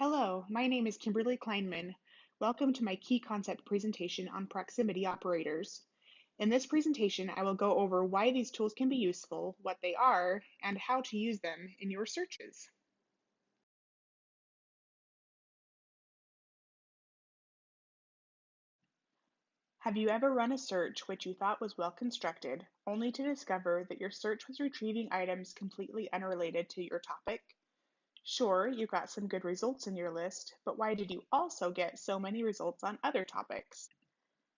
Hello, my name is Kimberly Kleinman. Welcome to my key concept presentation on proximity operators. In this presentation, I will go over why these tools can be useful, what they are, and how to use them in your searches. Have you ever run a search which you thought was well constructed, only to discover that your search was retrieving items completely unrelated to your topic? Sure, you got some good results in your list, but why did you also get so many results on other topics?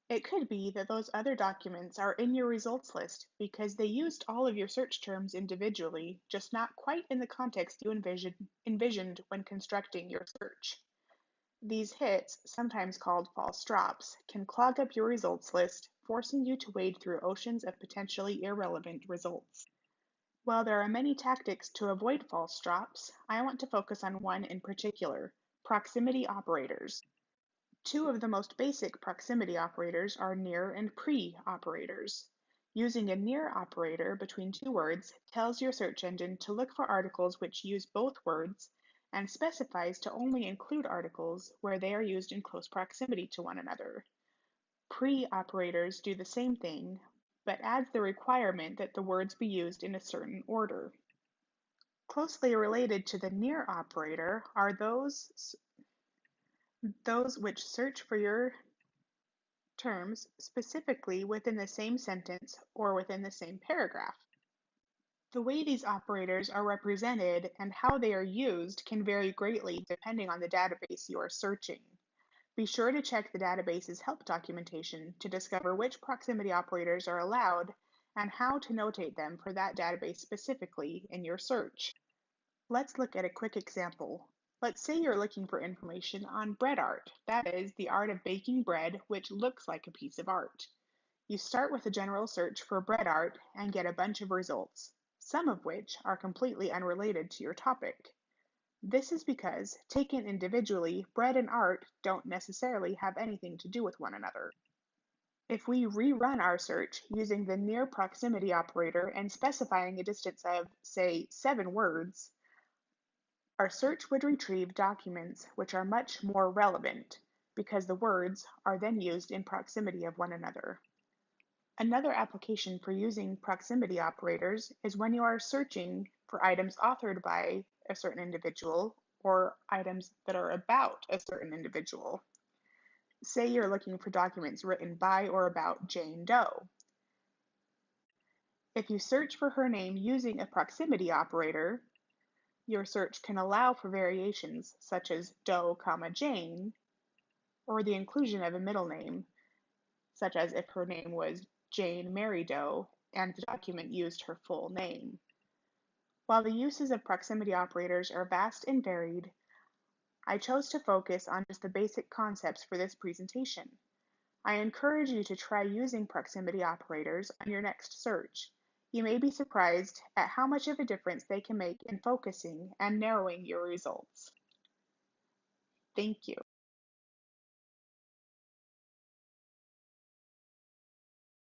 It could be that those other documents are in your results list because they used all of your search terms individually, just not quite in the context you envisioned when constructing your search. These hits, sometimes called false drops, can clog up your results list, forcing you to wade through oceans of potentially irrelevant results. While there are many tactics to avoid false drops, I want to focus on one in particular: proximity operators. Two of the most basic proximity operators are near and pre operators. Using a near operator between two words tells your search engine to look for articles which use both words and specifies to only include articles where they are used in close proximity to one another. Pre operators do the same thing, but adds the requirement that the words be used in a certain order. Closely related to the near operator are those which search for your terms specifically within the same sentence or within the same paragraph. The way these operators are represented and how they are used can vary greatly depending on the database you are searching. Be sure to check the database's help documentation to discover which proximity operators are allowed and how to notate them for that database specifically in your search. Let's look at a quick example. Let's say you're looking for information on bread art, that is, the art of baking bread which looks like a piece of art. You start with a general search for bread art and get a bunch of results, some of which are completely unrelated to your topic. This is because, taken individually, bread and art don't necessarily have anything to do with one another. If we rerun our search using the near proximity operator and specifying a distance of, say, 7 words, our search would retrieve documents which are much more relevant because the words are then used in proximity of one another. Another application for using proximity operators is when you are searching for items authored by a certain individual or items that are about a certain individual. Say you're looking for documents written by or about Jane Doe. If you search for her name using a proximity operator, your search can allow for variations such as Doe, Jane, or the inclusion of a middle name, such as if her name was Jane Mary Doe and the document used her full name. While the uses of proximity operators are vast and varied, I chose to focus on just the basic concepts for this presentation. I encourage you to try using proximity operators on your next search. You may be surprised at how much of a difference they can make in focusing and narrowing your results. Thank you.